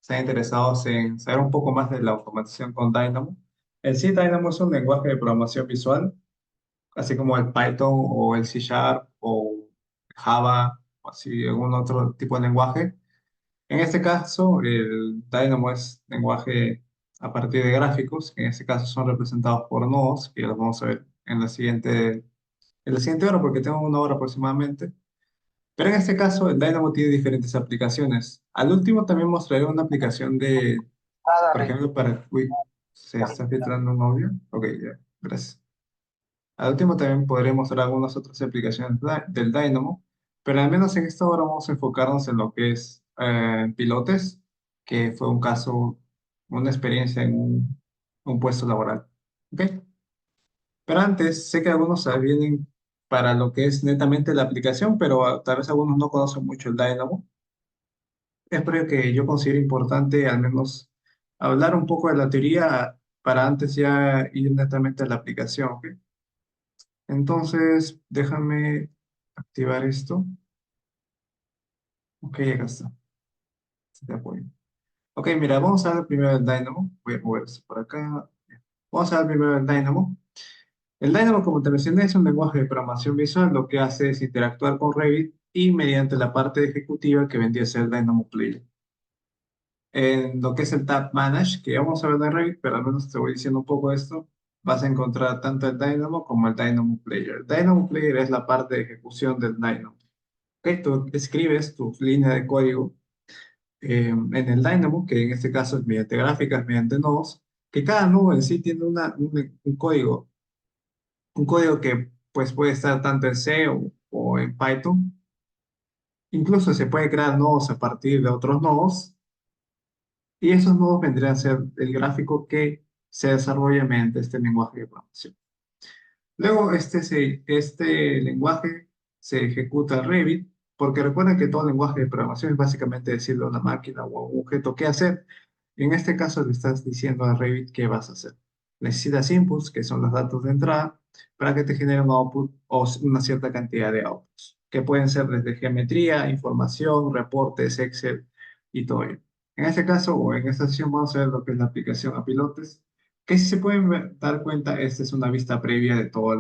están interesados en saber un poco más de la automatización con Dynamo. En sí, Dynamo es un lenguaje de programación visual, así como el Python o el C Sharp o Java o así algún otro tipo de lenguaje. En este caso, el Dynamo es lenguaje a partir de gráficos, que en este caso son representados por nodos, que los vamos a ver en la siguiente hora, porque tengo una hora aproximadamente. Pero en este caso, el Dynamo tiene diferentes aplicaciones. Al último también mostraré una aplicación de, Ah, por dale. ejemplo, para... Uy, ¿se está filtrando un audio? Ok, ya, gracias. Al último también podré mostrar algunas otras aplicaciones del Dynamo, pero al menos en esta hora vamos a enfocarnos en lo que es pilotes, que fue un caso, una experiencia en un puesto laboral. ¿Ok? Pero antes, sé que algunos vienen para lo que es netamente la aplicación, pero tal vez algunos no conocen mucho el Dynamo. Es por ello que yo considero importante al menos hablar un poco de la teoría para antes ya ir netamente a la aplicación. ¿Ok? Entonces, déjame activar esto. Ok, acá está. Te apoyo. Ok, mira, vamos a ver primero el Dynamo. Voy a mover esto por acá. Vamos a ver primero el Dynamo. El Dynamo, como te mencioné, es un lenguaje de programación visual. Lo que hace es interactuar con Revit y mediante la parte ejecutiva que vendría a ser el Dynamo Player. En lo que es el Tab Manage, que ya vamos a ver en Revit, pero al menos te voy diciendo un poco esto, vas a encontrar tanto el Dynamo como el Dynamo Player. El Dynamo Player es la parte de ejecución del Dynamo. Ok, tú escribes tu línea de código en el Dynamo, que en este caso es mediante gráficas, mediante nodos, que cada nodo en sí tiene un código que pues puede estar tanto en C o en Python. Incluso se puede crear nodos a partir de otros nodos, y esos nodos vendrían a ser el gráfico que se desarrolla mediante este lenguaje de programación. Luego, este lenguaje se ejecuta en Revit, porque recuerden que todo lenguaje de programación es básicamente decirle a una máquina o a un objeto qué hacer. En este caso, le estás diciendo a Revit qué vas a hacer. Necesitas inputs, que son los datos de entrada, para que te genere un output o una cierta cantidad de outputs, que pueden ser desde geometría, información, reportes, Excel y todo ello. En este caso, o en esta sesión, vamos a ver lo que es la aplicación a pilotes, que si se pueden dar cuenta, esta es una vista previa de todo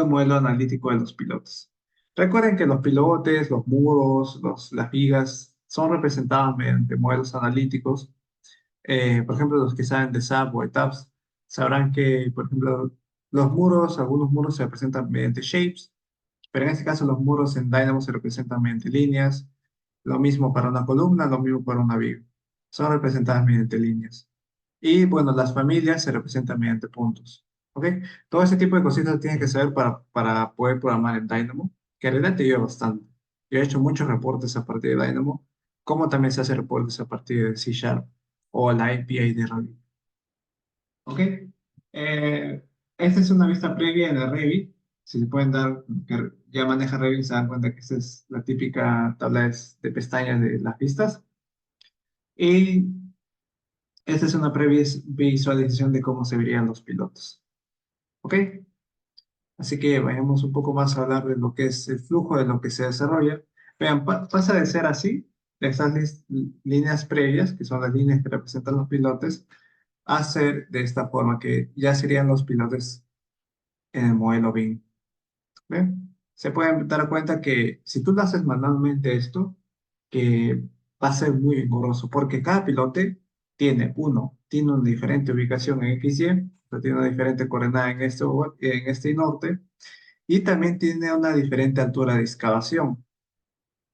el modelo analítico de los pilotos. Recuerden que los pilotes, los muros, las vigas son representados mediante modelos analíticos. Por ejemplo, los que saben de SAP o ETABS sabrán que, por ejemplo, algunos muros se representan mediante shapes, pero en este caso los muros en Dynamo se representan mediante líneas. Lo mismo para una columna, lo mismo para una viga. Son representadas mediante líneas. Y bueno, las familias se representan mediante puntos. ¿Ok? Todo ese tipo de cositas tienes que saber para poder programar en Dynamo, que en realidad te ayuda bastante. Yo he hecho muchos reportes a partir de Dynamo, como también se hace reportes a partir de C Sharp o la API de Revit. ¿Ok? Esta es una vista previa de Revit. Si se pueden dar, que ya maneja Revit, se dan cuenta que esta es la típica tabla de pestañas de las vistas. Y esta es una previa visualización de cómo se verían los pilotos. ¿Ok? Así que vayamos un poco más a hablar de lo que es el flujo de lo que se desarrolla. Vean, pasa de ser así, de estas líneas previas, que son las líneas que representan los pilotes, a ser de esta forma, que ya serían los pilotes en el modelo BIM. ¿Ven? Se pueden dar cuenta que si tú lo haces manualmente esto, que va a ser muy engorroso, porque cada pilote tiene una diferente ubicación en XY, o sea, tiene una diferente coordenada en este y norte, y también tiene una diferente altura de excavación.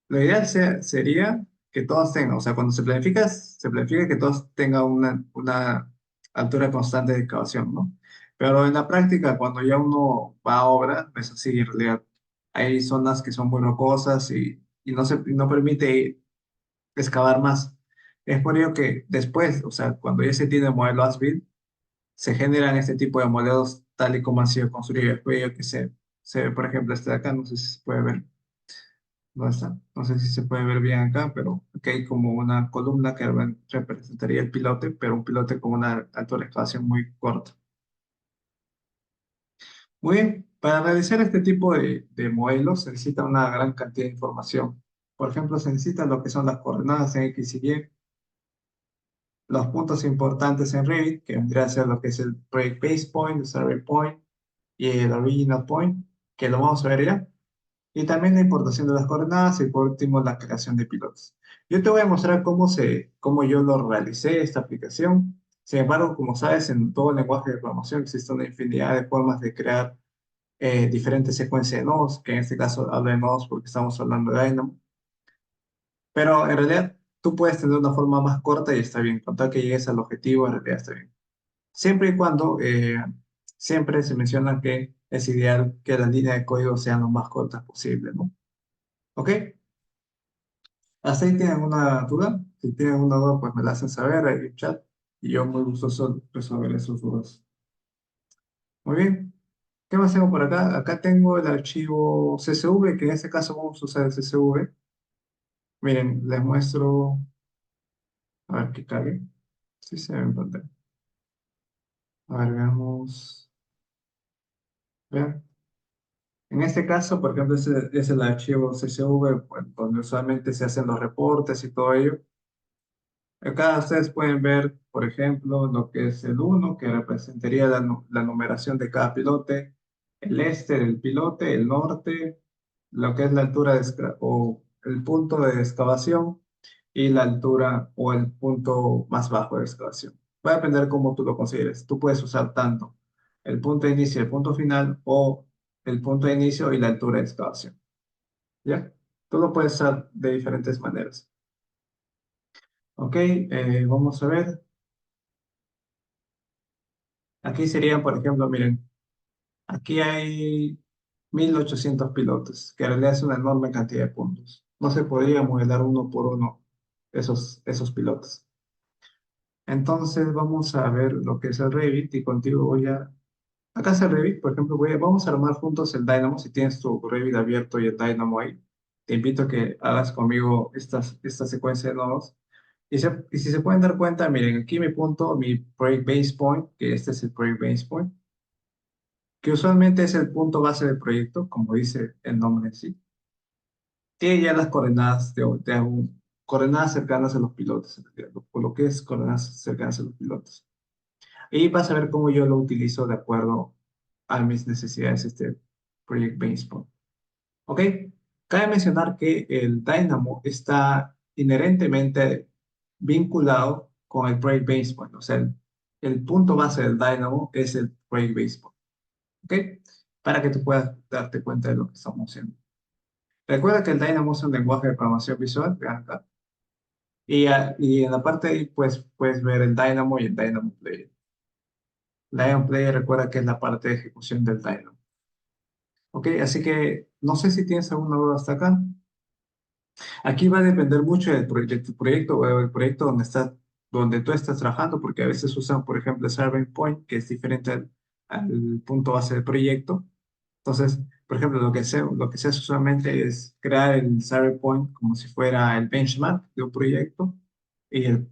Lo ideal sería que todos tengan, o sea, cuando se planifica que todos tengan una altura constante de excavación, ¿no? Pero en la práctica, cuando ya uno va a obra, no es así en realidad. Hay zonas que son muy rocosas y no permite excavar más. Es por ello que después, o sea, cuando ya se tiene el modelo as-built, se generan este tipo de modelos tal y como han sido construidos. Es por ello que se ve, por ejemplo, este de acá, no sé si se puede ver. ¿Dónde está? No sé si se puede ver bien acá, pero aquí hay como una columna que representaría el pilote, pero un pilote con una altura de excavación muy corta. Muy bien, para realizar este tipo de modelos se necesita una gran cantidad de información. Por ejemplo, se necesitan lo que son las coordenadas en X y Y, los puntos importantes en Revit, que vendría a ser lo que es el Project Base Point, el Survey Point y el Original Point, que lo vamos a ver ya. Y también la importación de las coordenadas y por último la creación de pilotos. Yo te voy a mostrar cómo yo lo realicé, esta aplicación. Sin embargo, como sabes, en todo lenguaje de programación existe una infinidad de formas de crear diferentes secuencias de nodos, que en este caso hablo de nodos porque estamos hablando de Dynamo. Pero en realidad tú puedes tener una forma más corta y está bien. Con tal que llegues al objetivo, en realidad está bien. Siempre y cuando siempre se menciona que es ideal que las líneas de código sean lo más cortas posible, ¿no? ¿Ok? ¿Hasta ahí tienen una duda? Si tienen una duda, pues me la hacen saber ahí en el chat y yo muy gustoso resolver esas dudas. Muy bien. ¿Qué más tengo por acá? Acá tengo el archivo CSV, que en este caso vamos a usar el CSV. Miren, les muestro, a ver que cargue. Sí se ve en pantalla. A ver, veamos. Vean. En este caso, por ejemplo, ese es el archivo CSV, pues, donde usualmente se hacen los reportes y todo ello. Acá ustedes pueden ver, por ejemplo, lo que es el uno que representaría la numeración de cada pilote, el este del pilote, el norte, lo que es la altura o el punto de excavación y la altura o el punto más bajo de excavación. Va a depender cómo tú lo consideres. Tú puedes usar tanto el punto de inicio y el punto final o el punto de inicio y la altura de excavación. ¿Ya? Tú lo puedes usar de diferentes maneras. Ok, vamos a ver. Aquí serían, por ejemplo, miren, aquí hay 1800 pilotos, que en realidad es una enorme cantidad de puntos. No se podría modelar uno por uno esos pilotos. Entonces vamos a ver lo que es el Revit y contigo voy a... Acá es el Revit, por ejemplo, vamos a armar juntos el Dynamo. Si tienes tu Revit abierto y el Dynamo ahí, te invito a que hagas conmigo esta secuencia de nodos. Y si se pueden dar cuenta, miren, aquí mi punto, mi Project Base Point, que este es el Project Base Point, que usualmente es el punto base del proyecto, como dice el nombre en sí, tiene ya las coordenadas coordenadas cercanas a los pilotos, en realidad, por lo que es coordenadas cercanas a los pilotos. Y vas a ver cómo yo lo utilizo de acuerdo a mis necesidades, este Project Baseball. ¿Ok? Cabe mencionar que el Dynamo está inherentemente vinculado con el Project Baseball, o sea, el punto base del Dynamo es el Project Baseball. ¿Ok? Para que tú puedas darte cuenta de lo que estamos haciendo. Recuerda que el Dynamo es un lenguaje de programación visual, vean acá. Y en la parte de ahí, pues, puedes ver el Dynamo y el Dynamo Player. Dynamo Player recuerda que es la parte de ejecución del Dynamo. ¿Ok? Así que no sé si tienes alguna duda hasta acá. Aquí va a depender mucho de tu proyecto o el proyecto donde tú estás trabajando, porque a veces usan, por ejemplo, Survey Point, que es diferente al punto base del proyecto. Entonces, por ejemplo, lo que se hace usualmente es crear el Survey Point como si fuera el benchmark de un proyecto y el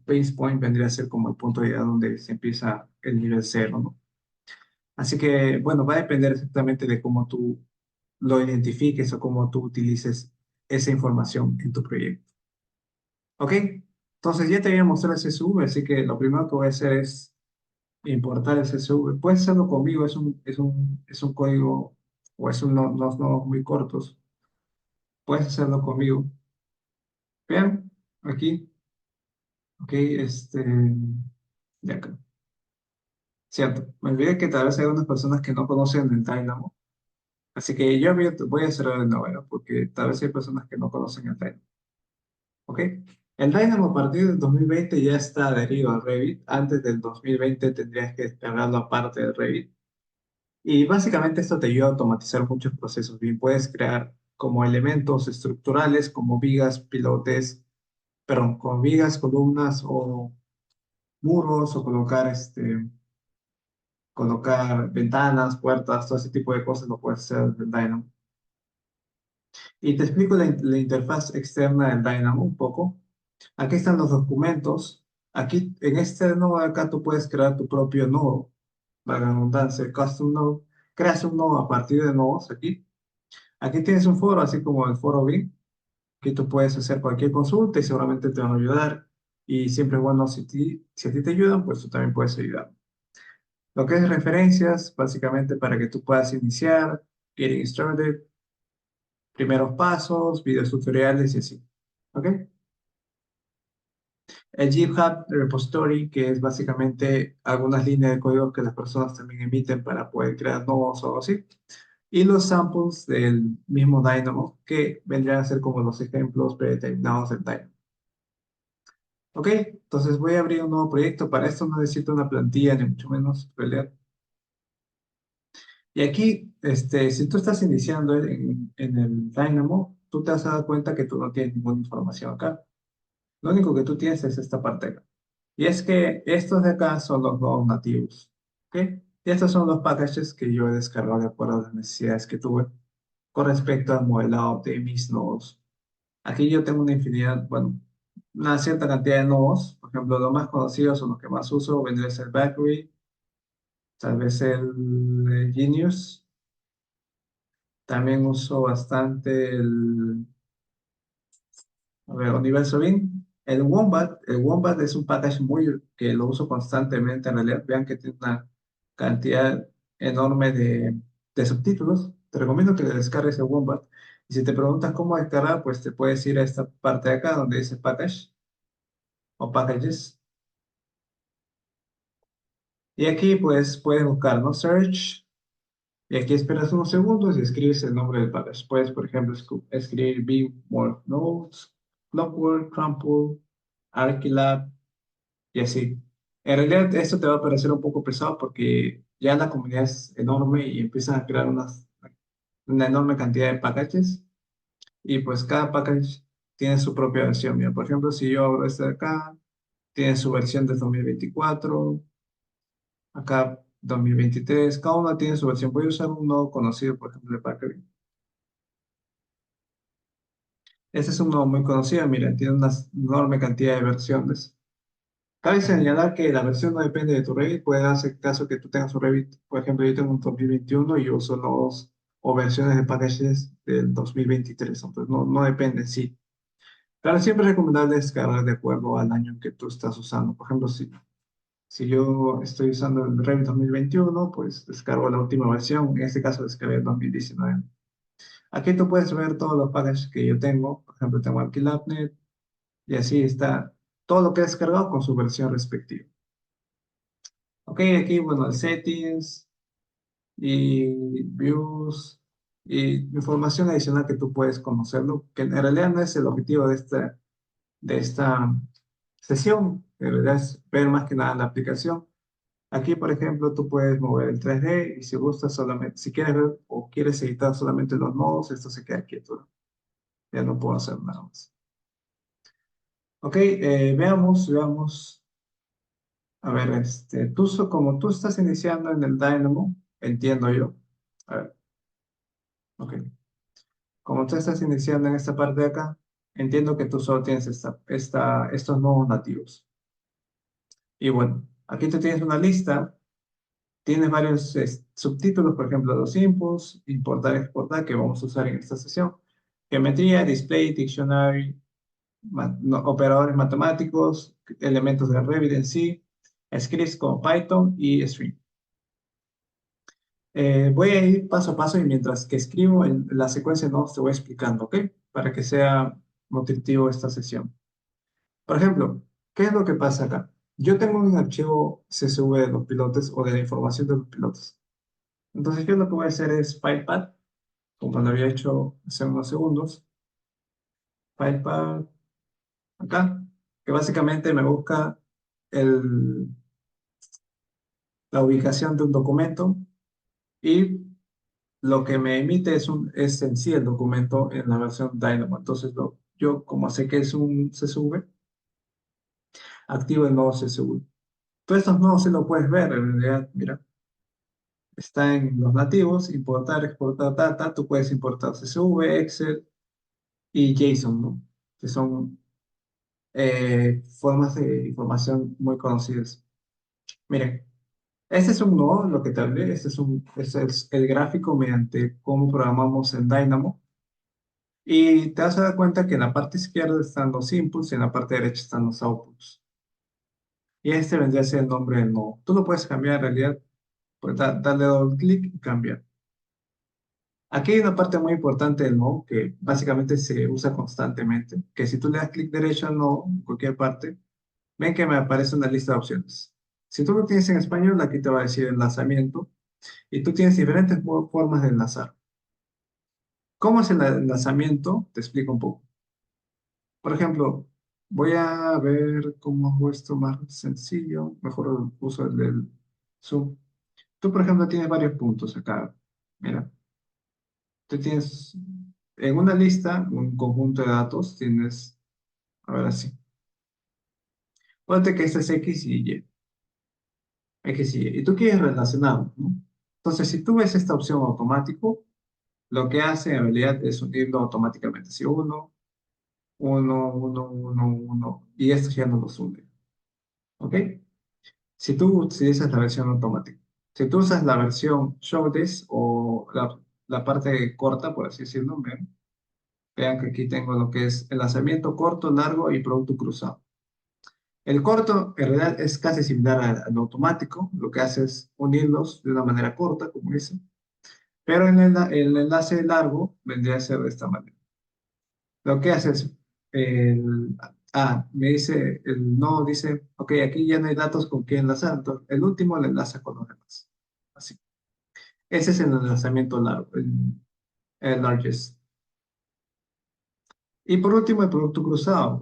base point vendría a ser como el punto de idea donde se empieza el nivel cero, ¿no? Así que, bueno, va a depender exactamente de cómo tú lo identifiques o cómo tú utilices esa información en tu proyecto. ¿Ok? Entonces ya te voy a mostrar el CSV, así que lo primero que voy a hacer es importar el CSV. Puedes hacerlo conmigo, es un código o es unos nodos muy cortos. Puedes hacerlo conmigo. Vean, aquí, ok, de acá. Cierto, me olvidé que tal vez hay unas personas que no conocen el Dynamo, así que voy a cerrar de nuevo, ¿no? Porque tal vez hay personas que no conocen el Dynamo. ¿Ok? El Dynamo a partir del 2020 ya está adherido a Revit. Antes del 2020 tendrías que descargarlo aparte de Revit. Y básicamente esto te ayuda a automatizar muchos procesos. Bien, puedes crear como elementos estructurales, como vigas, pilotes, perdón, como vigas, columnas o muros, o colocar ventanas, puertas, todo ese tipo de cosas lo puedes hacer del Dynamo. Y te explico la interfaz externa del Dynamo un poco. Aquí están los documentos. Aquí, en este nodo de acá, tú puedes crear tu propio nodo. Para la redundancia, el custom node. Creas un nodo a partir de nodos aquí. Aquí tienes un foro, así como el foro bin. Aquí tú puedes hacer cualquier consulta y seguramente te van a ayudar. Y siempre es bueno, si a ti te ayudan, pues tú también puedes ayudar. Lo que es referencias, básicamente para que tú puedas iniciar, getting started, primeros pasos, videos tutoriales y así. ¿Ok? El GitHub repository, que es básicamente algunas líneas de código que las personas también emiten para poder crear nodos o algo así. Y los samples del mismo Dynamo, que vendrían a ser como los ejemplos predeterminados del Dynamo. Ok, entonces voy a abrir un nuevo proyecto. Para esto no necesito una plantilla, ni mucho menos Relief. Y aquí, si tú estás iniciando en el Dynamo, tú te has dado cuenta que tú no tienes ninguna información acá. Lo único que tú tienes es esta parte acá. Y es que estos de acá son los nodos nativos. ¿Ok? Y estos son los packages que yo he descargado de acuerdo a las necesidades que tuve con respecto al modelado de mis nodos. Aquí yo tengo una infinidad, bueno, una cierta cantidad de nodos. Por ejemplo, los más conocidos o los que más uso vendría a ser Bakery, tal vez el Genius. También uso bastante a ver, Universo Bin. El Wombat es un package muy que lo uso constantemente. En realidad, vean que tiene una cantidad enorme de subtítulos. Te recomiendo que le descargues el Wombat. Y si te preguntas cómo descargar, pues te puedes ir a esta parte de acá donde dice package o packages. Y aquí pues puedes buscar, ¿no? Search. Y aquí esperas unos segundos y escribes el nombre del package. Puedes, por ejemplo, escribir Be More Nodes, Clockwork, Crumple, Archilab y así. En realidad esto te va a parecer un poco pesado porque ya la comunidad es enorme y empiezan a crear una enorme cantidad de packages y pues cada package tiene su propia versión. Mira, por ejemplo, si yo abro este de acá, tiene su versión de 2024, acá 2023, cada uno tiene su versión. Voy a usar un nodo conocido, por ejemplo, de package. Este es un nodo muy conocido, mira, tiene una enorme cantidad de versiones. Cabe señalar que la versión no depende de tu Revit, puede darse caso que tú tengas un Revit, por ejemplo, yo tengo un 2021 y yo uso nodos o versiones de packages del 2023, entonces no depende, sí. Pero siempre es recomendable descargar de acuerdo al año que tú estás usando. Por ejemplo, si yo estoy usando el Revit 2021, pues descargo la última versión, en este caso descargué el 2019. Aquí tú puedes ver todos los packages que yo tengo, por ejemplo, tengo Archilabnet y así está todo lo que he descargado con su versión respectiva. Ok, aquí, bueno, el settings y views y información adicional que tú puedes conocerlo, que en realidad no es el objetivo de esta sesión, en realidad es ver más que nada la aplicación. Aquí, por ejemplo, tú puedes mover el 3D y si gustas solamente, si quieres ver o quieres editar solamente los nodos, esto se queda quieto, ¿no? Ya no puedo hacer nada más. Ok, veamos. A ver, como tú estás iniciando en el Dynamo, entiendo yo. A ver, ok. Como tú estás iniciando en esta parte de acá, entiendo que tú solo tienes estos nodos nativos. Y bueno, aquí tú tienes una lista, tienes varios subtítulos, por ejemplo, los inputs, importar, exportar, que vamos a usar en esta sesión. Geometría, display, dictionary, operadores matemáticos, elementos de Revit en sí, scripts como Python y String. Voy a ir paso a paso y mientras que escribo en la secuencia de nodos te voy explicando, ¿ok? Para que sea nutritivo esta sesión. Por ejemplo, ¿qué es lo que pasa acá? Yo tengo un archivo CSV de los pilotos o de la información de los pilotos. Entonces, yo lo que voy a hacer es PyPad, como lo había hecho hace unos segundos. PyPad acá, que básicamente me busca el, la ubicación de un documento y lo que me emite es en sí el documento en la versión Dynamo. Entonces, yo como sé que es un CSV, activo el nodo CSV. Todos estos nodos sí lo puedes ver, en realidad, mira, está en los nativos, importar, exportar data, tú puedes importar CSV, Excel y JSON, ¿no? Que son formas de información muy conocidas. Miren, este es un nodo, lo que te hablé, este es el gráfico mediante cómo programamos en Dynamo. Y te vas a dar cuenta que en la parte izquierda están los inputs y en la parte derecha están los outputs. Y este vendría a ser el nombre del nodo. Tú lo puedes cambiar en realidad, pues darle doble clic y cambiar. Aquí hay una parte muy importante del nodo que básicamente se usa constantemente, que si tú le das clic derecho al nodo, en cualquier parte, ven que me aparece una lista de opciones. Si tú lo tienes en español, aquí te va a decir enlazamiento y tú tienes diferentes formas de enlazar. ¿Cómo es el enlazamiento? Te explico un poco. Por ejemplo, voy a ver cómo hago esto más sencillo. Mejor uso el del Zoom. Tú, por ejemplo, tienes varios puntos acá. Mira, tú tienes en una lista, un conjunto de datos, tienes, a ver así. Ponte que este es X y Y. X y Y. Y tú quieres relacionarlo, ¿no? Entonces, si tú ves esta opción automático, lo que hace en realidad es unirlo automáticamente. Si uno, uno, uno, uno, uno, y esto ya no los une. ¿Ok? Si tú utilizas la versión automática. Si tú usas la versión show this o la parte corta, por así decirlo, vean que aquí tengo lo que es el lanzamiento corto, largo y producto cruzado. El corto en realidad es casi similar al automático, lo que hace es unirlos de una manera corta, como dice, pero en el enlace largo vendría a ser de esta manera. Lo que hace es, me dice, el no dice, ok, aquí ya no hay datos con qué enlazar, entonces el último le enlaza con los demás. Así. Ese es el enlazamiento largo, el largest. Y por último, el producto cruzado.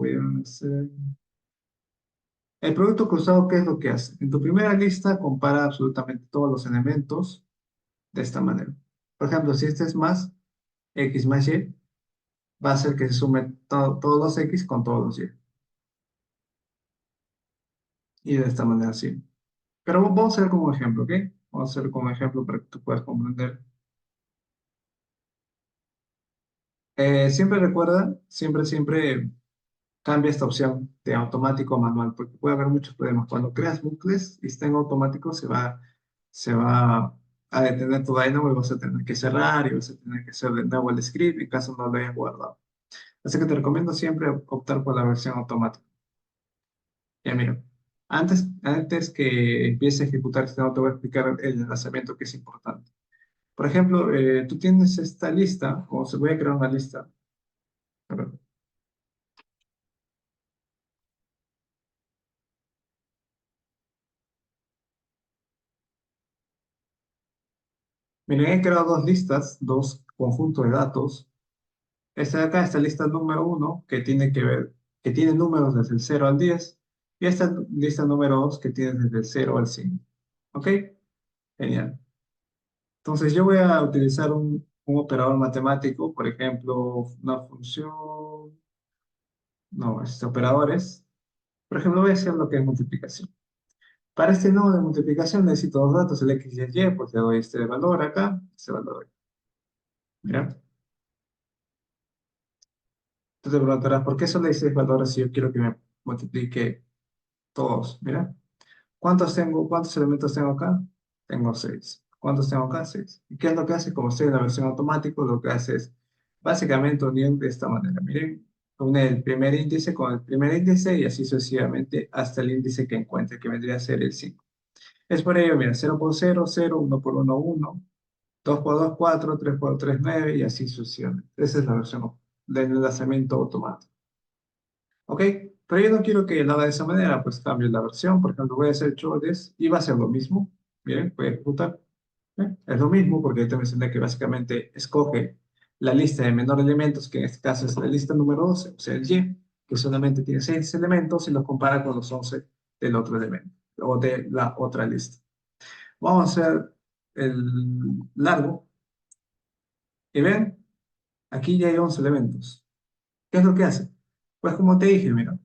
El producto cruzado, ¿qué es lo que hace? En tu primera lista compara absolutamente todos los elementos de esta manera. Por ejemplo, si este es más X más Y, va a hacer que se sume todos los X con todos los Y. Y de esta manera sí. Pero vamos a ver como ejemplo, ¿ok? Vamos a hacer como ejemplo para que tú puedas comprender. Siempre recuerda, siempre cambia esta opción de automático a manual, porque puede haber muchos problemas. Cuando creas bucles y está en automático, se va a detener tu Dynamo y vas a tener que cerrar y vas a tener que hacer de nuevo el script en caso no lo hayas guardado. Así que te recomiendo siempre optar por la versión automática. Ya mira, antes que empiece a ejecutar este nodo, te voy a explicar el enlazamiento que es importante. Por ejemplo, tú tienes esta lista, o se voy a crear una lista. Perdón. Miren, he creado dos listas, dos conjuntos de datos. Esta de acá, esta lista número uno, que tiene que ver, que tiene números desde el 0 al 10, y esta lista número 2, que tiene desde el 0 al 5. ¿Ok? Genial. Entonces, yo voy a utilizar un operador matemático, por ejemplo, una función, no, operadores. Por ejemplo, voy a hacer lo que es multiplicación. Para este nodo de multiplicación necesito dos datos, el x y el y, pues le doy este valor acá, este valor acá. ¿Ya? Tú te preguntarás, ¿por qué solo hay seis valores si yo quiero que me multiplique todos? Mira, ¿cuántos elementos tengo acá? Tengo seis. ¿Cuántos tengo acá? Seis. ¿Y qué es lo que hace? Como estoy en la versión automática, lo que hace es básicamente unir de esta manera. Miren, une el primer índice con el primer índice y así sucesivamente hasta el índice que encuentre, que vendría a ser el 5. Es por ello, mira, 0 por 0, 0, 1 por 1, 1, 2 por 2, 4, 3 por 3, 9 y así sucesivamente. Esa es la versión del enlazamiento automático. ¿Ok? Pero yo no quiero que lo haga de esa manera, pues cambio la versión. Por ejemplo, voy a hacer show this y va a ser lo mismo. Bien, voy a ejecutar. Es lo mismo porque te mencioné que básicamente escoge la lista de menor elementos, que en este caso es la lista número 12, o sea, el Y, que solamente tiene 6 elementos y los compara con los 11 del otro elemento o de la otra lista. Vamos a hacer el largo y ven, aquí ya hay 11 elementos. ¿Qué es lo que hace? Pues como te dije, mira,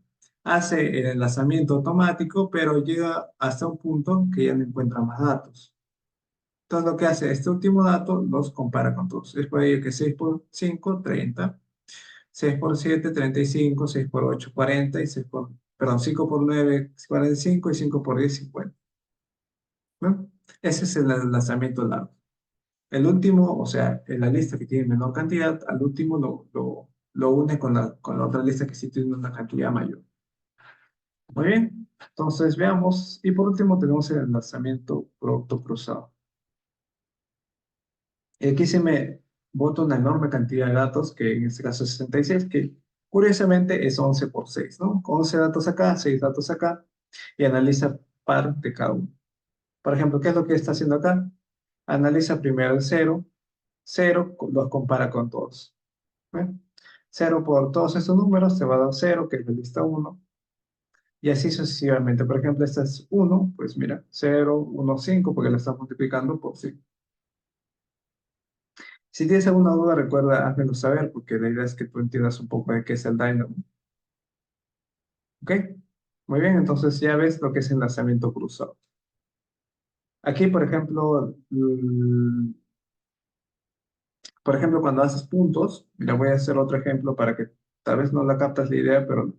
hace el enlazamiento automático, pero llega hasta un punto que ya no encuentra más datos. Entonces lo que hace este último dato los compara con todos. Es por ello que 6 por 5, 30, 6 por 7, 35, 6 por 8, 40 y 6 por, perdón, 5 por 9, 45 y 5 por 10, 50. ¿No? Ese es el enlazamiento largo. El último, o sea, en la lista que tiene menor cantidad, al último lo une con la otra lista que sí tiene una cantidad mayor. Muy bien, entonces veamos. Y por último tenemos el enlazamiento producto cruzado. Y aquí se me bota una enorme cantidad de datos, que en este caso es 66, que curiosamente es 11 por 6, ¿no? 11 datos acá, 6 datos acá, y analiza par de cada uno. Por ejemplo, ¿qué es lo que está haciendo acá? Analiza primero el cero, cero, los compara con todos. ¿Ve? 0 por todos estos números te va a dar cero, que es la lista uno, y así sucesivamente. Por ejemplo, esta es uno, pues mira, cero, uno, 5, porque la estás multiplicando por 5. Si tienes alguna duda, recuerda, házmelo saber, porque la idea es que tú entiendas un poco de qué es el Dynamo. ¿Ok? Muy bien, entonces ya ves lo que es enlazamiento cruzado. Aquí, por ejemplo, cuando haces puntos, mira, voy a hacer otro ejemplo para que tal vez no la captas la idea, pero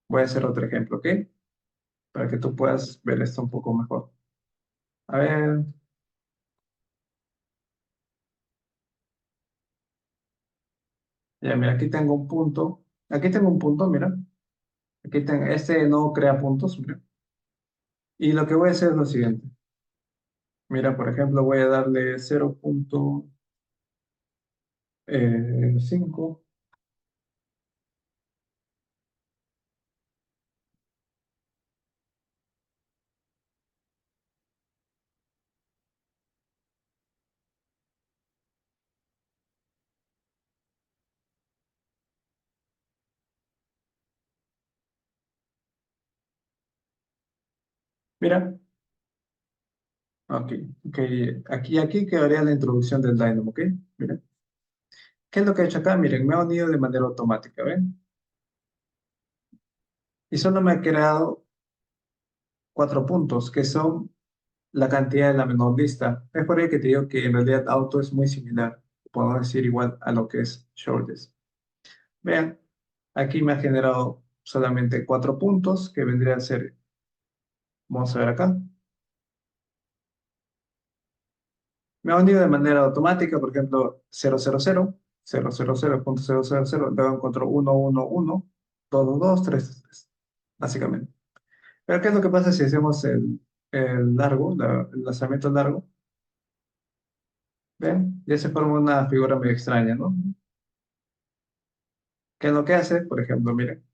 voy a hacer otro ejemplo, ¿ok? Para que tú puedas ver esto un poco mejor. A ver, ya, mira, aquí tengo un punto. Aquí tengo un punto, mira. Aquí tengo, este no crea puntos, mira. Y lo que voy a hacer es lo siguiente. Mira, por ejemplo, voy a darle 0.5. Mira, ok, ok. Aquí quedaría la introducción del Dynamo, ¿ok? Mira, ¿qué es lo que he hecho acá? Miren, me ha unido de manera automática, ¿ven? Y solo me ha creado 4 puntos, que son la cantidad de la menor lista. Es por ello que te digo que en realidad auto es muy similar, podemos decir igual a lo que es shortest. Vean, aquí me ha generado solamente 4 puntos, que vendría a ser, vamos a ver acá, me ha unido de manera automática, por ejemplo, 0.00, luego encuentro 1, 1, 1, 2, 2, 2, 3, 3, 3, básicamente. Pero ¿qué es lo que pasa si hacemos el largo, el lanzamiento largo? ¿Ven? Ya se forma una figura medio extraña, ¿no? ¿Qué es lo que hace? Por ejemplo, miren.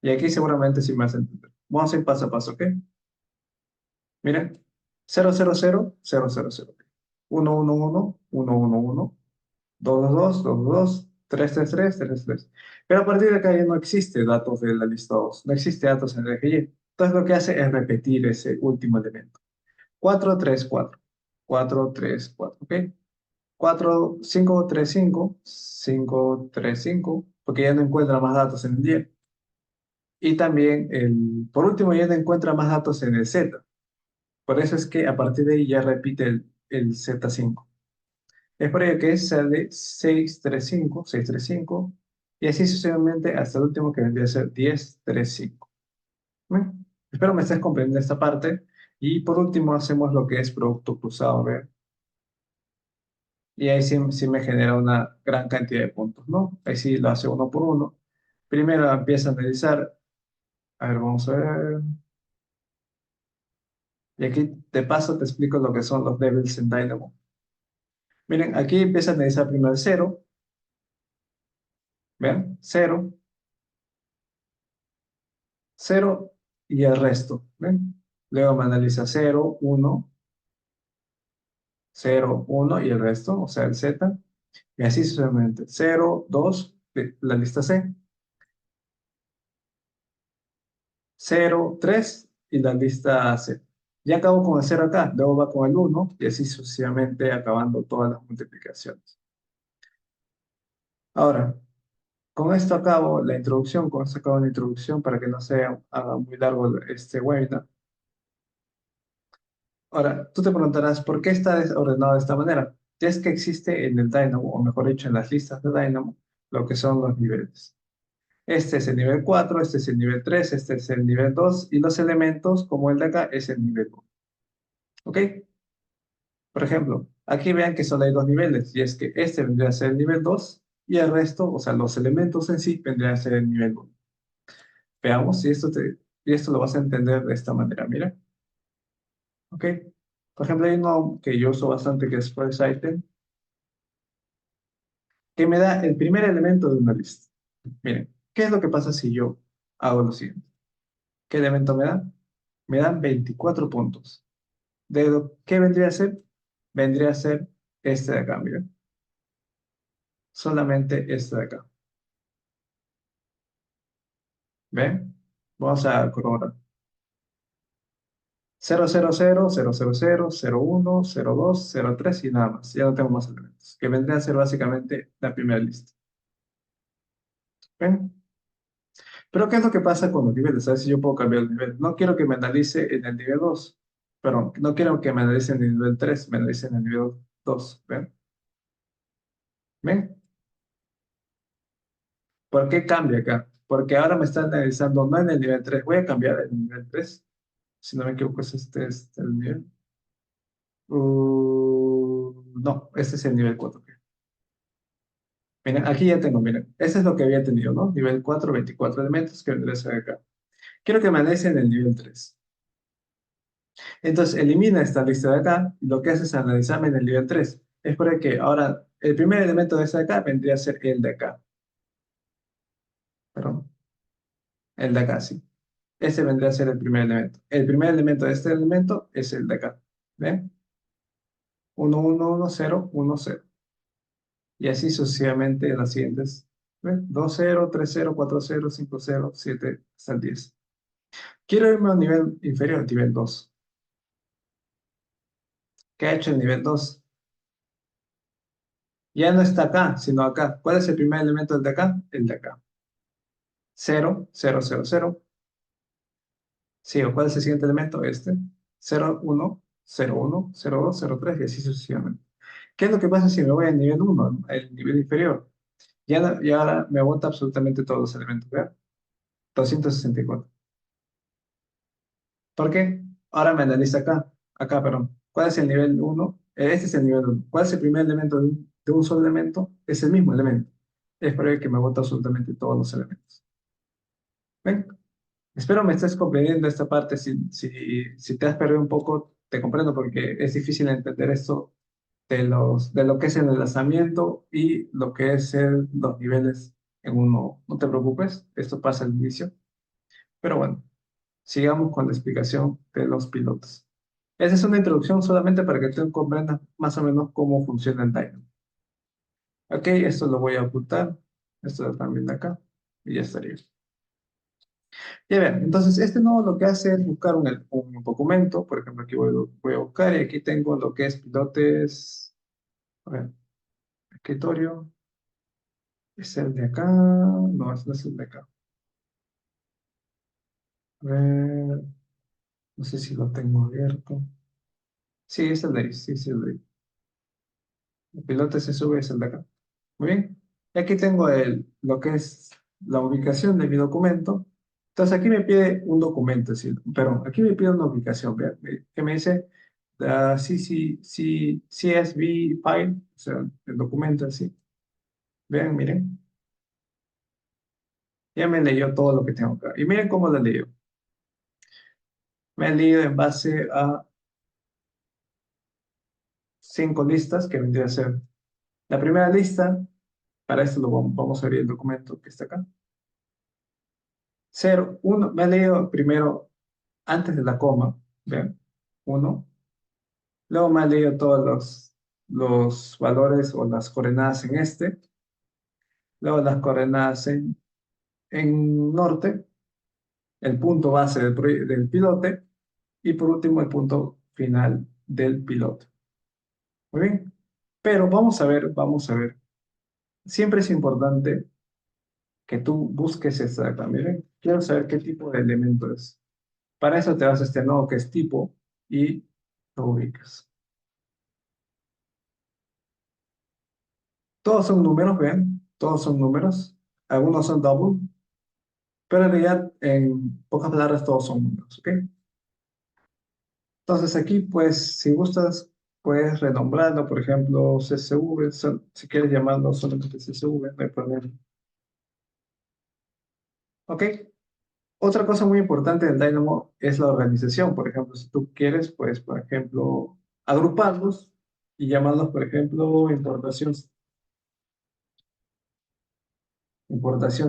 Y aquí seguramente sí me hace entender. Vamos a ir paso a paso, ¿ok? Miren. 0, 0, 0, 0, 0, 0. 1, 1, 1, 1, 1, 1. 2, 2, 2, 2, 3, 3, 3, 3, 3. Pero a partir de acá ya no existe datos de la lista 2. No existe datos en el EGY. Entonces lo que hace es repetir ese último elemento. 4, 3, 4. 4, 3, 4. ¿Ok? 4, 5, 3, 5. 5, 3, 5. Porque ya no encuentra más datos en el Y. Y también, por último, ya no encuentra más datos en el Z. Por eso es que a partir de ahí ya repite el Z5. Es por ello que sale 635, 635, y así sucesivamente hasta el último que vendría a ser 1035. Bueno, espero me estés comprendiendo esta parte. Y por último hacemos lo que es producto cruzado, ¿ver? Y ahí sí me genera una gran cantidad de puntos, ¿no? Ahí sí lo hace uno por uno. Primero empieza a analizar, a ver, vamos a ver. Y aquí de paso te explico lo que son los levels en Dynamo. Miren, aquí empieza a analizar primero el cero, ¿ven? Cero, cero y el resto, ¿ven? Luego me analiza cero, uno, cero, uno y el resto, o sea, el Z. Y así sucesivamente. Cero, 2, la lista C. Cero, 3 y la lista C. Ya acabo con el cero acá, luego va con el uno y así sucesivamente acabando todas las multiplicaciones. Ahora, con esto acabo la introducción, con esto acabo la introducción para que no sea haga muy largo este webinar. Ahora, tú te preguntarás, ¿por qué está desordenado de esta manera? Ya es que existe en el Dynamo, o mejor dicho, en las listas de Dynamo, lo que son los niveles. Este es el nivel 4, este es el nivel 3, este es el nivel 2, y los elementos, como el de acá, es el nivel 1. ¿Ok? Por ejemplo, aquí vean que solo hay dos niveles, y es que este vendría a ser el nivel 2 y el resto, o sea, los elementos en sí, vendrían a ser el nivel 1. Veamos si y esto lo vas a entender de esta manera, mira, ¿ok? Por ejemplo, hay uno que yo uso bastante que es First Item, que me da el primer elemento de una lista. Miren, ¿qué es lo que pasa si yo hago lo siguiente? ¿Qué elemento me da? Me dan 24 puntos. ¿Qué vendría a ser? Vendría a ser este de acá, miren. Solamente este de acá. ¿Ven? Vamos a corroborar. 0, 0, 0, 0, 0, 0, 1, 0, 2, 0, 3 y nada más. Ya no tengo más elementos. Que vendría a ser básicamente la primera lista. ¿Ven? Pero ¿qué es lo que pasa con los niveles? A ver si yo puedo cambiar el nivel. No quiero que me analice en el nivel 2. Perdón, no quiero que me analice en el nivel 3. Me analice en el nivel 2. ¿Ven? ¿Ven? ¿Por qué cambia acá? Porque ahora me está analizando no en el nivel 3. Voy a cambiar el nivel 3. Si no me equivoco, es el nivel. No, este es el nivel 4. Miren, aquí ya tengo, miren. Ese es lo que había tenido, ¿no? Nivel 4, 24 elementos que vendría a ser acá. Quiero que me analice en el nivel 3. Entonces, elimina esta lista de acá y lo que hace es analizarme en el nivel 3. Es por que ahora el primer elemento de ese de acá vendría a ser el de acá. Perdón, el de acá, sí. Ese vendría a ser el primer elemento. El primer elemento de este elemento es el de acá. ¿Ven? 1, 1, 1, 0, 1, 0. Y así sucesivamente las siguientes. ¿Ven? 2, 0, 3, 0, 4, 0, 5, 0, 7, hasta el 10. Quiero irme a un nivel inferior, nivel 2. ¿Qué ha hecho el nivel 2? Ya no está acá, sino acá. ¿Cuál es el primer elemento del de acá? El de acá. 0, 0, 0, 0. Sí, ¿o cuál es el siguiente elemento? Este. 0, 1, 0, 1, 0, 2, 0, 3 y así sucesivamente. ¿Qué es lo que pasa si me voy al nivel 1, el nivel inferior? Ya ahora me bota absolutamente todos los elementos, ¿verdad? 264. ¿Por qué? Ahora me analiza acá, perdón. ¿Cuál es el nivel 1? Este es el nivel 1. ¿Cuál es el primer elemento de un solo elemento? Es el mismo elemento. Es por ello que me bota absolutamente todos los elementos. ¿Ven? Espero me estés comprendiendo esta parte. Si te has perdido un poco, te comprendo porque es difícil entender esto de lo que es el enlazamiento y lo que es los niveles en uno. No te preocupes, esto pasa al inicio. Pero bueno, sigamos con la explicación de los pilotos. Esa es una introducción solamente para que tú comprendas más o menos cómo funciona el Dynamo. Ok, esto lo voy a ocultar. Esto también de acá. Y ya estaría. Ya ven, entonces este nodo lo que hace es buscar un documento. Por ejemplo, aquí voy a buscar y aquí tengo lo que es pilotes. A ver, escritorio. ¿Es el de acá? No, este no es el de acá. A ver, no sé si lo tengo abierto. Sí, es el de ahí. Sí, sí, el de ahí. El piloto se sube, es el de acá. Muy bien. Y aquí tengo lo que es la ubicación de mi documento. Entonces aquí me pide un documento, es decir, perdón, aquí me pide una ubicación, vean, que me dice CSV file, o sea, el documento así. Vean, miren, ya me leyó todo lo que tengo acá. Y miren cómo lo leyó. Me ha leído en base a 5 listas que vendría a ser la primera lista. Para esto vamos a abrir el documento que está acá. 0, 1, me ha leído primero antes de la coma, ¿ven? 1. Luego me ha leído todos los valores o las coordenadas en este. Luego las coordenadas en norte, el punto base del pilote. Y por último, el punto final del piloto. Muy bien. Pero vamos a ver. Siempre es importante que tú busques esta de acá. Miren, quiero saber qué tipo de elemento es. Para eso te vas a este nodo que es tipo y lo ubicas. Todos son números, vean, todos son números. Algunos son double, pero en realidad, en pocas palabras, todos son números, ¿ok? Entonces aquí, pues, si gustas, Puedes renombrarlo, por ejemplo, CSV, si quieres llamarlo solamente CSV, no hay problema. ¿Ok? Otra cosa muy importante del Dynamo es la organización. Por ejemplo, si tú quieres, pues, por ejemplo, agruparlos y llamarlos, por ejemplo, importación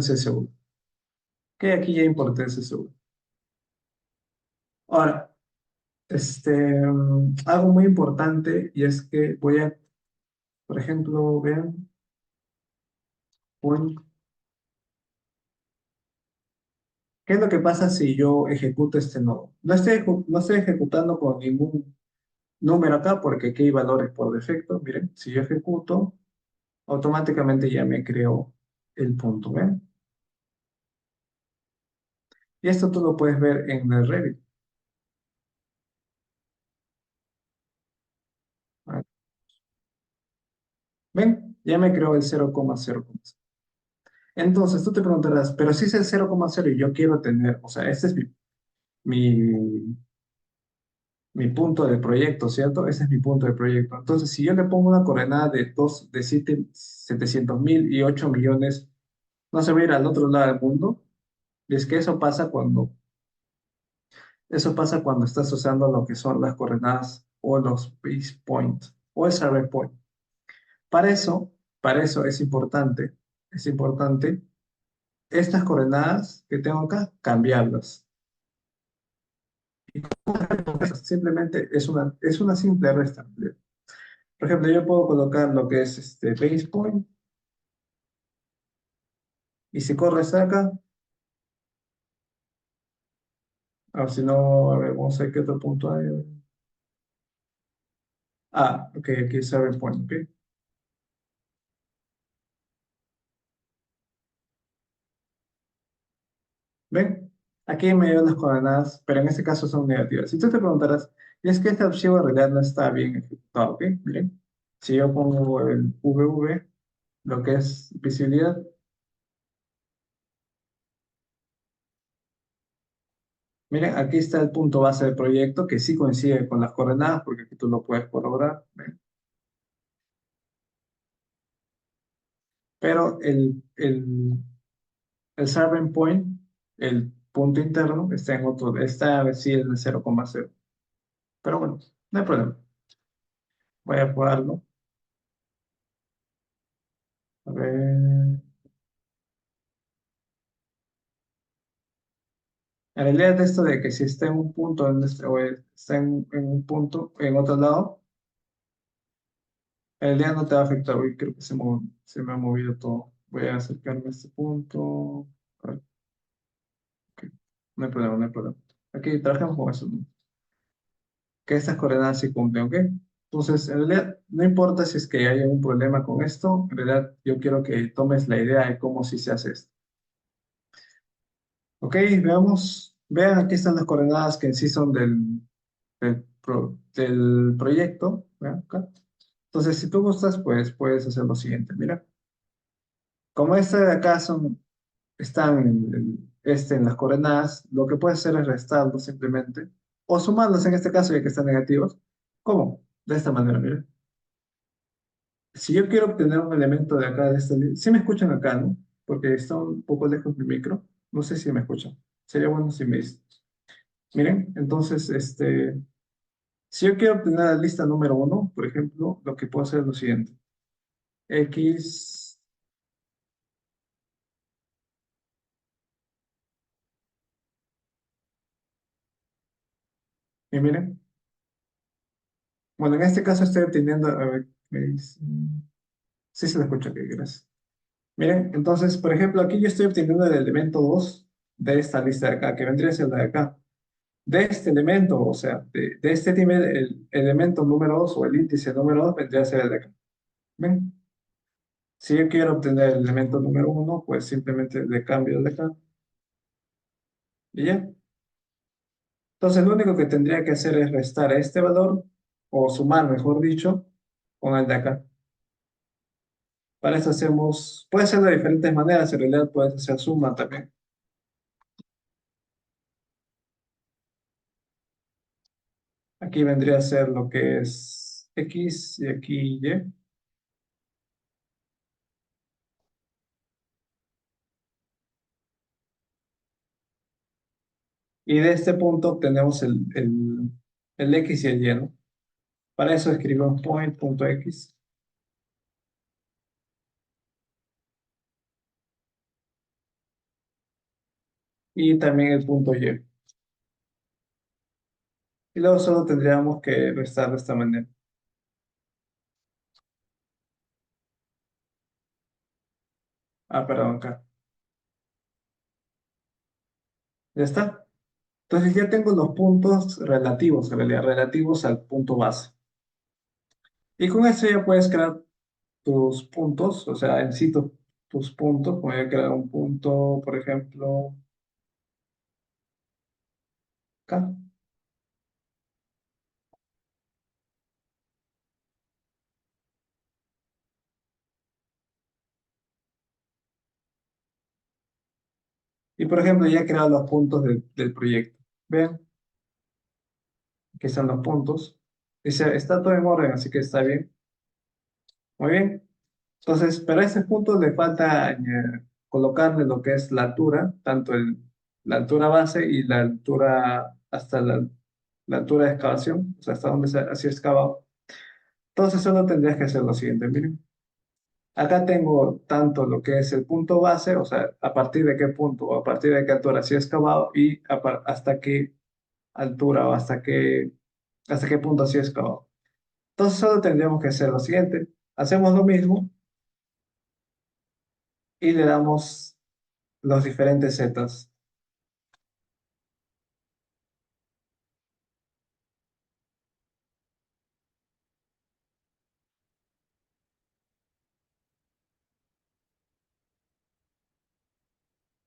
CSV. Que aquí ya importé CSV. Ahora, algo muy importante y es que voy a, por ejemplo, vean, ¿qué es lo que pasa si yo ejecuto este nodo? No estoy ejecutando con ningún número acá porque aquí hay valores por defecto. Miren, si yo ejecuto, automáticamente ya me creó el punto, ¿ven? Y esto tú lo puedes ver en el Revit. Ah, ¿ven? Ya me creó el 0,0. Entonces tú te preguntarás, pero si es el 0,0 y yo quiero tener, o sea, este es mi, mi punto de proyecto, ¿cierto? Ese es mi punto de proyecto. Entonces, si yo le pongo una coordenada de 700.000 y 8 millones, no se va a ir al otro lado del mundo. Y es que eso pasa cuando estás usando lo que son las coordenadas o los base points o el survey point. Para eso, para eso es importante estas coordenadas que tengo acá, cambiarlas. Simplemente es una simple resta. Por ejemplo, yo puedo colocar lo que es este base point y si corre acá, o si no, a ver, vamos a ver qué otro punto hay. Ah, ok, aquí es survey point, ok. ¿Ven? Aquí me dio las coordenadas, pero en este caso son negativas. Si tú te preguntarás, y es que este archivo en realidad no está bien ejecutado, ¿ok? Miren, si yo pongo el VV, lo que es visibilidad, miren, aquí está el punto base del proyecto que sí coincide con las coordenadas, porque aquí tú lo puedes corroborar, ¿ven? Pero el serving point, el punto interno, está en otro, está sí es de 0,0. Pero bueno, no hay problema. Voy a probarlo. A ver. En realidad de esto de que si está en un punto o está en un punto en otro lado, en realidad no te va a afectar. Uy, creo que se me ha movido todo. Voy a acercarme a este punto. A ver, ok. No hay problema, no hay problema. Aquí trabajamos con eso, ¿no? Que estas coordenadas se cumplen, ¿ok? Entonces, en realidad, no importa si es que hay algún problema con esto, en realidad yo quiero que tomes la idea de cómo sí se hace esto. Ok, veamos. Vean, aquí están las coordenadas que en sí son del proyecto. Vean acá. Entonces, si tú gustas, pues puedes hacer lo siguiente. Mira, como este de acá están en las coordenadas, lo que puedes hacer es restarlos simplemente, o sumarlos en este caso, ya que están negativos. ¿Cómo? De esta manera, mira. Si yo quiero obtener un elemento de acá, de este, sí me escuchan acá, ¿no? Porque está un poco lejos mi micro. No sé si me escuchan. Sería bueno si me dicen. Miren, entonces, si yo quiero obtener la lista número uno, por ejemplo, lo que puedo hacer es lo siguiente. X, y miren, bueno, en este caso estoy obteniendo, a ver, sí se lo escucha, que gracias. Miren, entonces, por ejemplo, aquí yo estoy obteniendo el elemento 2 de esta lista de acá, que vendría a ser la de acá. De este elemento, o sea, de este nivel, el elemento número 2 o el índice número 2 vendría a ser el de acá. ¿Ven? Si yo quiero obtener el elemento número uno, pues simplemente le cambio el de acá y ya. Entonces, lo único que tendría que hacer es restar este valor, o sumar, mejor dicho, con el de acá. Para eso puede ser de diferentes maneras, en realidad puedes hacer suma también. Aquí vendría a ser lo que es X y aquí Y. Y de este punto obtenemos el X y el Y, ¿no? Para eso escribimos point.x y también el punto Y. Y luego solo tendríamos que restar de esta manera. Ah, perdón, acá. Ya está. Entonces ya tengo los puntos relativos, en realidad, relativos al punto base. Y con eso ya puedes crear tus puntos, o sea, en sí tus puntos. Voy a crear un punto, por ejemplo, acá. Y por ejemplo, ya he creado los puntos del proyecto. Ven, aquí están los puntos. Dice, está todo en orden, así que está bien. Muy bien. Entonces, pero a este punto le falta colocarle lo que es la altura, tanto la altura base y la altura hasta la altura de excavación, o sea, hasta donde se ha sido excavado. Entonces, solo tendrías que hacer lo siguiente. Miren, acá tengo tanto lo que es el punto base, o sea, a partir de qué punto o a partir de qué altura ha sido excavado y hasta qué altura o hasta qué punto ha sido excavado. Entonces, solo tendríamos que hacer lo siguiente. Hacemos lo mismo y le damos los diferentes zetas.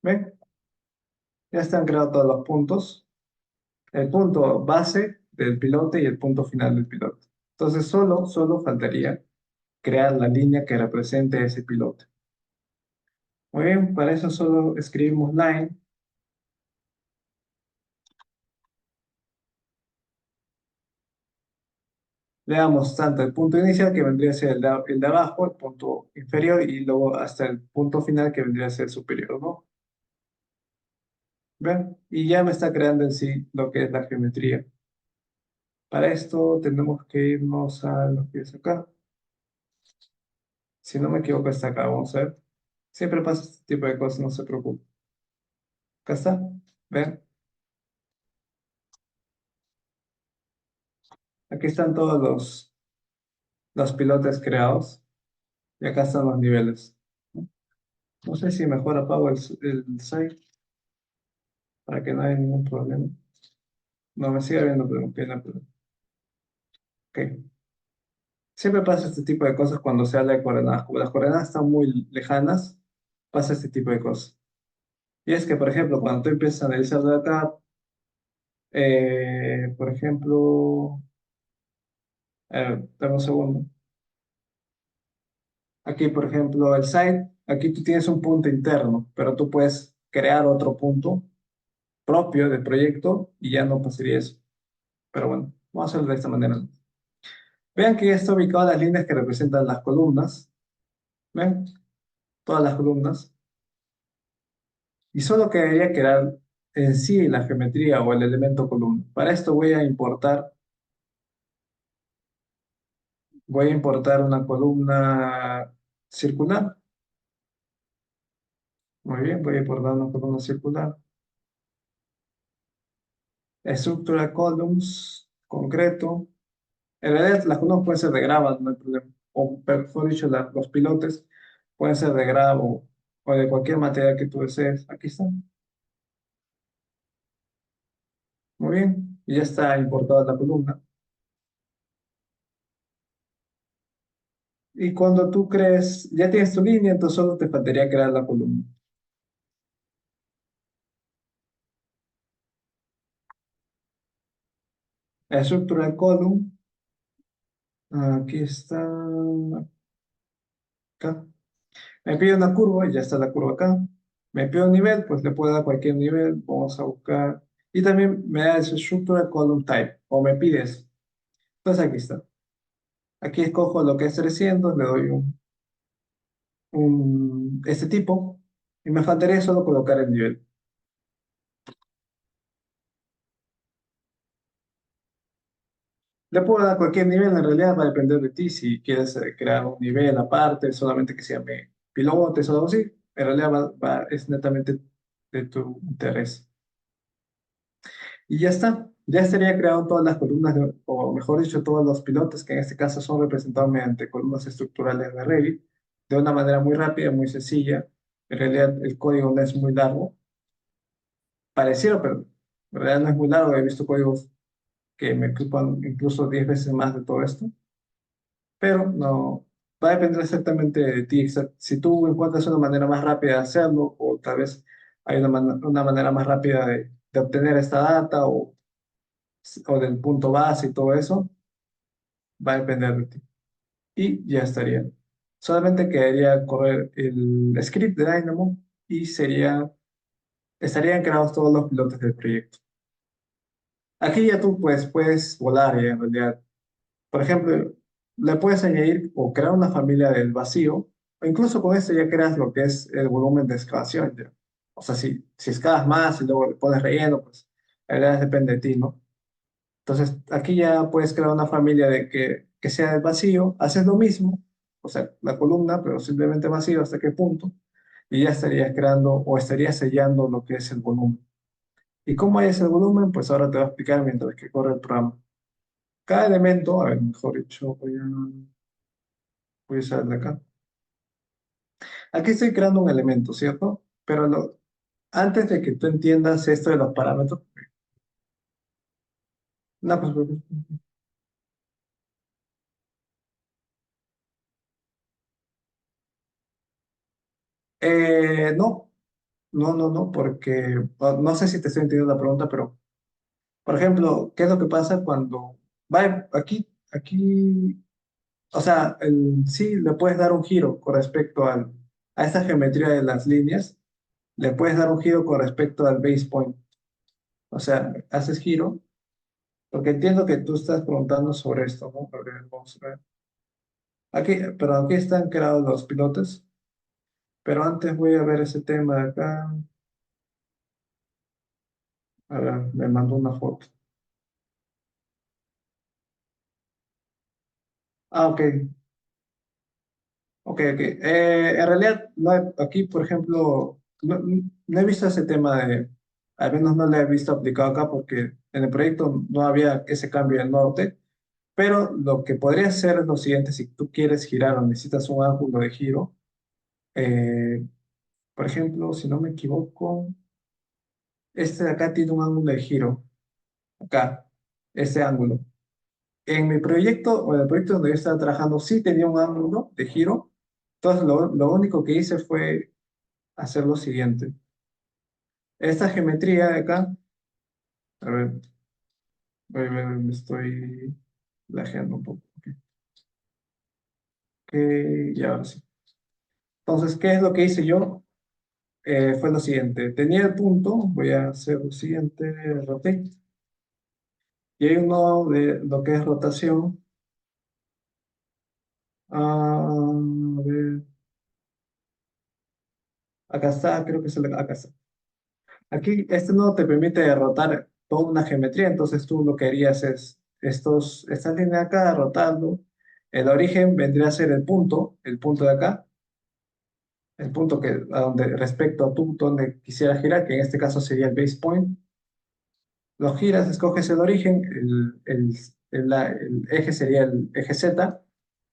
¿Ven? Ya están creados todos los puntos. El punto base del pilote y el punto final del pilote. Entonces solo faltaría crear la línea que represente ese pilote. Muy bien, para eso solo escribimos line. Le damos tanto el punto inicial que vendría a ser el de abajo, el punto inferior y luego hasta el punto final que vendría a ser superior, ¿no? ¿Ven? Y ya me está creando en sí lo que es la geometría. Para esto tenemos que irnos a lo que es acá. Si no me equivoco, está acá. Vamos a ver. Siempre pasa este tipo de cosas, no se preocupe. Acá está. ¿Ven? Aquí están todos los pilotes creados y acá están los niveles. No sé si mejor apago el site para que no haya ningún problema. No me sigue viendo, pero no tiene problema. Ok. Siempre pasa este tipo de cosas cuando se habla de coordenadas. Como las coordenadas están muy lejanas, pasa este tipo de cosas. Y es que, por ejemplo, cuando tú empiezas a analizar de acá, por ejemplo, dame un segundo. Aquí, por ejemplo, el site, aquí tú tienes un punto interno, pero tú puedes crear otro punto propio del proyecto y ya no pasaría eso. Pero bueno, vamos a hacerlo de esta manera. Vean que ya está ubicado las líneas que representan las columnas. ¿Ven? Todas las columnas. Y solo quedaría crear en sí la geometría o el elemento columna. Para esto voy a importar una columna circular. Muy bien, voy a importar una columna circular. Estructura columns, concreto. En realidad, las columnas pueden ser de grava, no hay problema. O, mejor dicho, los pilotes pueden ser de grava o de cualquier material que tú desees. Aquí está. Muy bien. Y ya está importada la columna. Y cuando tú crees, ya tienes tu línea, entonces solo te faltaría crear la columna. La estructura de column, aquí está, acá. Me pide una curva, y ya está la curva acá. Me pide un nivel, pues le puedo dar cualquier nivel. Vamos a buscar. Y también me da esa estructura column type, o me pides. Pues aquí está. Aquí escojo lo que es 300, le doy este tipo, y me faltaría solo colocar el nivel. Le puedo dar cualquier nivel, en realidad va a depender de ti si quieres crear un nivel aparte, solamente que se llame pilotes o algo así. En realidad es netamente de tu interés. Y ya está, ya estaría creado todas las columnas, o mejor dicho, todos los pilotes, que en este caso son representados mediante columnas estructurales de Revit, de una manera muy rápida, muy sencilla. En realidad el código no es muy largo, parecido, pero en realidad no es muy largo. He visto códigos que me ocupan incluso 10 veces más de todo esto, pero no, va a depender exactamente de ti. Si tú encuentras una manera más rápida de hacerlo, o tal vez hay una manera más rápida de obtener esta data, o del punto base y todo eso, va a depender de ti. Y ya estaría. Solamente quedaría correr el script de Dynamo y estarían creados todos los pilotos del proyecto. Aquí ya tú pues, puedes volar en realidad. Por ejemplo, le puedes añadir o crear una familia del vacío, o incluso con esto ya creas lo que es el volumen de excavación, ya. O sea, si excavas más y luego le pones relleno, pues la verdad depende de ti, ¿no? Entonces, aquí ya puedes crear una familia que sea el vacío, haces lo mismo, o sea, la columna, pero simplemente vacío hasta qué punto, y ya estarías creando o estarías sellando lo que es el volumen. ¿Y cómo es el volumen? Pues ahora te voy a explicar mientras que corre el programa. Cada elemento, a ver, mejor dicho, voy a usar el de acá. Aquí estoy creando un elemento, ¿cierto? Pero antes de que tú entiendas esto de los parámetros, no, pues, no, no, porque no sé si te estoy entendiendo la pregunta, pero por ejemplo, ¿qué es lo que pasa cuando va aquí, o sea, sí le puedes dar un giro con respecto a esta geometría de las líneas, le puedes dar un giro con respecto al base point, o sea, haces giro, porque entiendo que tú estás preguntando sobre esto, ¿no? A ver, vamos a ver. Aquí, pero aquí están creados los pilotes, pero antes voy a ver ese tema de acá. A ver, me mandó una foto. Ah, ok, ok. En realidad, aquí, por ejemplo, no he visto ese tema al menos no lo he visto aplicado acá porque en el proyecto no había ese cambio del norte, pero lo que podría hacer es lo siguiente: si tú quieres girar o necesitas un ángulo de giro, eh, por ejemplo, si no me equivoco, este de acá tiene un ángulo de giro, acá, este ángulo. En mi proyecto, o en el proyecto donde yo estaba trabajando, sí tenía un ángulo de giro. Entonces, lo único que hice fue hacer lo siguiente. Esta geometría de acá, a ver, me estoy lajeando un poco. Ok, ok, y ahora sí. Entonces, ¿qué es lo que hice yo? Fue lo siguiente. Tenía el punto, voy a hacer lo siguiente, rotate, y hay uno de lo que es rotación. A ver, acá está, creo que acá está. Aquí, este nodo te permite derrotar toda una geometría, entonces tú lo que harías es esta línea de acá, rotando. El origen vendría a ser el punto de acá, el punto a donde respecto a tú, donde quisieras girar, que en este caso sería el base point. Lo giras, escoges el origen, el eje sería el eje Z.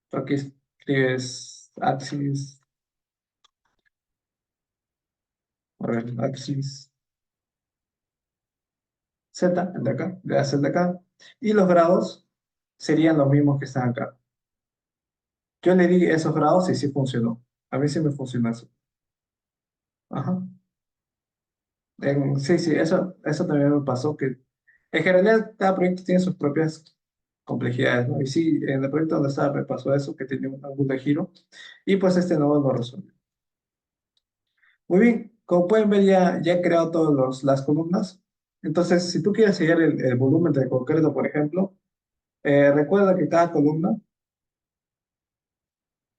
Tú aquí escribes axis, a ver, axis Z, el de acá, le das el de acá, y los grados serían los mismos que están acá. Yo le di esos grados y sí funcionó. A mí sí me funcionó eso. Ajá. Sí, sí, eso también me pasó, que en general cada proyecto tiene sus propias complejidades, ¿no? Y sí, en el proyecto donde estaba me pasó eso, que tenía un ángulo de giro, y pues este nodo lo resolvió. Muy bien, como pueden ver ya he creado todas las columnas. Entonces, si tú quieres hallar el volumen de concreto, por ejemplo, recuerda que cada columna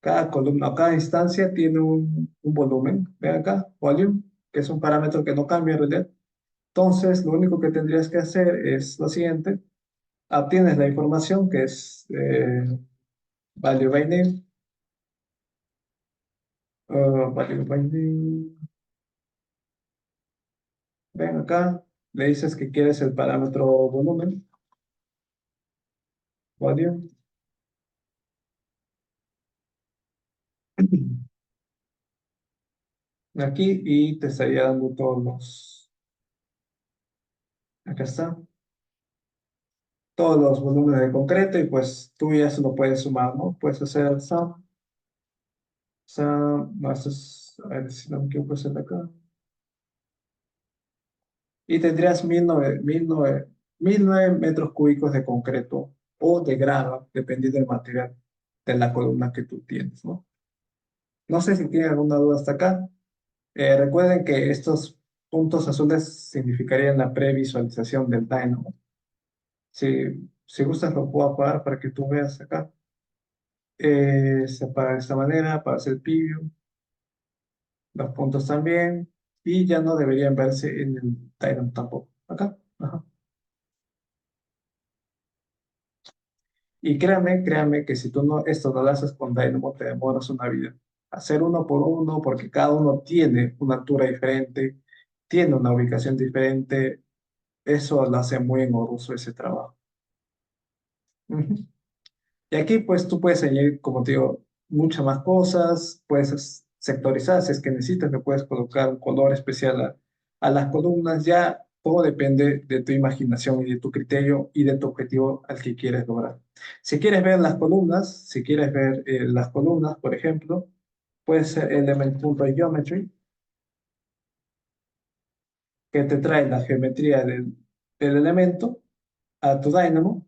Cada columna o cada instancia tiene un volumen. Ven acá, volume, que es un parámetro que no cambia en realidad. Entonces, lo único que tendrías que hacer es lo siguiente. Obtienes la información que es value by name. Value by name. Ven acá, le dices que quieres el parámetro volumen, volume. Aquí y te estaría dando todos acá está, todos los volúmenes de concreto y pues tú ya se lo puedes sumar, ¿no? Puedes hacer no, esto es, a ver si no me equivoco, es el de acá. Y tendrías 1009 metros cúbicos de concreto o de grava, dependiendo del material de la columna que tú tienes, ¿no? No sé si tienen alguna duda hasta acá. Recuerden que estos puntos azules significarían la previsualización del Dynamo. Si gustas, lo puedo apagar para que tú veas acá. Se apaga de esta manera para hacer preview, los puntos también, y ya no deberían verse en el Dynamo tampoco. Acá. Ajá. Y créame que si tú no, esto no lo haces con Dynamo, te demoras una vida. Hacer uno por uno, porque cada uno tiene una altura diferente, tiene una ubicación diferente, eso lo hace muy engorroso ese trabajo. Ujú. Y aquí pues tú puedes añadir, como te digo, muchas más cosas, puedes sectorizar si es que necesitas, le puedes colocar un color especial a las columnas, ya todo depende de tu imaginación y de tu criterio y de tu objetivo al que quieres lograr. Si quieres ver las columnas, si quieres ver las columnas, por ejemplo, puede ser element.geometry, que te trae la geometría del elemento a tu Dynamo.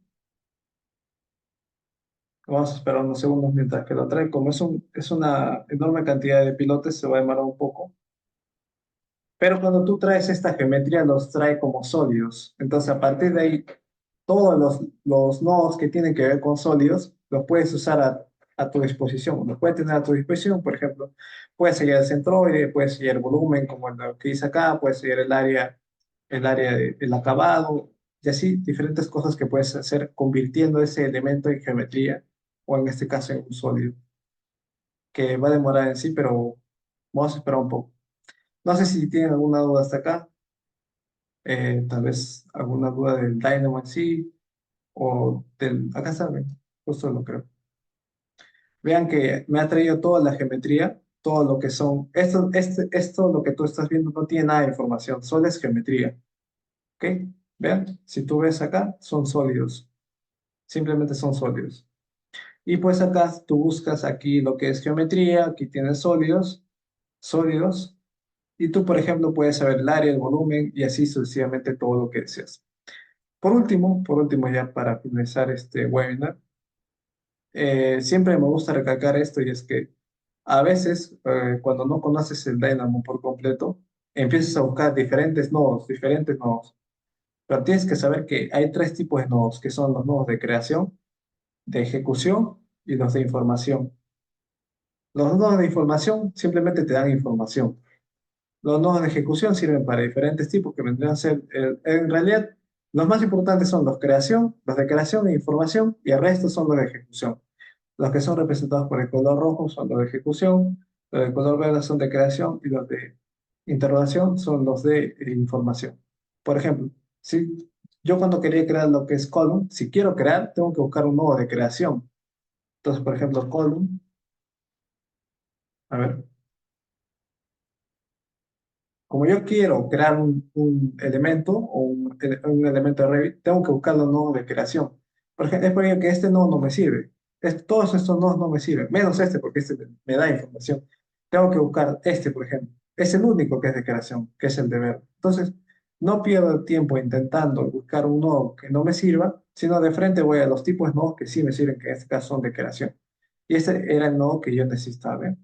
Vamos a esperar unos segundos mientras que lo trae. Como es una enorme cantidad de pilotes, se va a demorar un poco. Pero cuando tú traes esta geometría, los trae como sólidos. Entonces, a partir de ahí, todos los nodos que tienen que ver con sólidos, los puedes usar a tu disposición. Los puedes tener a tu disposición, por ejemplo, puedes sellar el centroide, puedes sellar el volumen, como el que dice acá, puedes sellar el acabado, y así diferentes cosas que puedes hacer convirtiendo ese elemento en geometría, o en este caso en un sólido, que va a demorar en sí, pero vamos a esperar un poco. No sé si tienen alguna duda hasta acá, tal vez alguna duda del Dynamo en sí, o del... Acá está, ven, justo lo creo. Vean que me ha traído toda la geometría, todo lo que son... Esto, lo que tú estás viendo, no tiene nada de información, solo es geometría. ¿Ok? Vean, si tú ves acá, son sólidos, simplemente son sólidos. Y pues acá tú buscas aquí lo que es geometría, aquí tienes sólidos, y tú, por ejemplo, puedes saber el área, el volumen y así sucesivamente todo lo que deseas. Por último, ya para finalizar este webinar, siempre me gusta recalcar esto y es que a veces cuando no conoces el Dynamo por completo, empiezas a buscar diferentes nodos, pero tienes que saber que hay tres tipos de nodos, que son los nodos de creación, de ejecución y los de información. Los nodos de información simplemente te dan información. Los nodos de ejecución sirven para diferentes tipos que vendrían a ser, en realidad, los más importantes son los de creación e información, y el resto son los de ejecución. Los que son representados por el color rojo son los de ejecución, los de color verde son de creación y los de interrogación son los de información. Por ejemplo, si yo cuando quería crear lo que es column, si quiero crear, tengo que buscar un nodo de creación. Entonces, por ejemplo, column, a ver, como yo quiero crear un elemento o un elemento de Revit, tengo que buscar los nodos de creación. Por ejemplo, es por ello que este nodo no me sirve. Todos estos nodos no me sirven, menos este porque este me da información. Tengo que buscar este, por ejemplo. Es el único que es de creación, que es el de ver. Entonces, no pierdo tiempo intentando buscar un nodo que no me sirva, sino de frente voy a los tipos de nodos que sí me sirven, que en este caso son de creación. Y este era el nodo que yo necesitaba ver.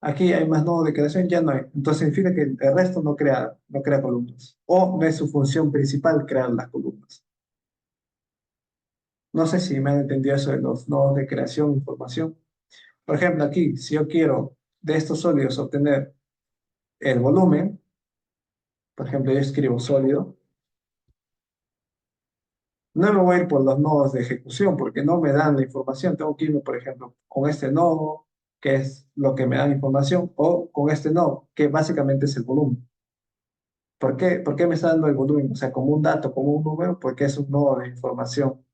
Aquí hay más nodos de creación, ya no hay. Entonces significa que el resto no crea columnas. O no es su función principal crear las columnas. No sé si me han entendido eso de los nodos de creación de información. Por ejemplo, aquí, si yo quiero de estos sólidos obtener el volumen, por ejemplo, yo escribo sólido, no me voy a ir por los nodos de ejecución porque no me dan la información. Tengo que irme, por ejemplo, con este nodo, que es lo que me da información, o con este nodo, que básicamente es el volumen. Por qué me está dando el volumen? O sea, como un dato, como un número, porque es un nodo de información.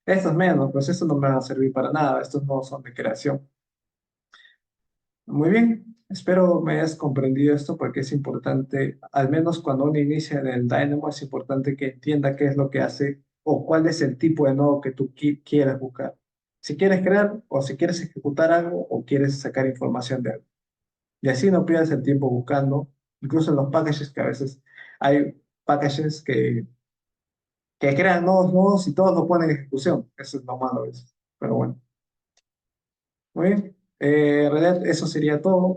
Estos menos, pues estos no me van a servir para nada, estos nodos son de creación. Muy bien, espero me hayas comprendido esto porque es importante, al menos cuando uno inicia en el Dynamo, es importante que entienda qué es lo que hace o cuál es el tipo de nodo que tú quieras buscar. Si quieres crear o si quieres ejecutar algo o quieres sacar información de algo. Y así no pierdas el tiempo buscando, incluso en los packages que a veces hay packages que crean nuevos nodos y todos lo ponen en ejecución. Eso es lo malo a veces. Pero bueno, muy bien. En realidad eso sería todo.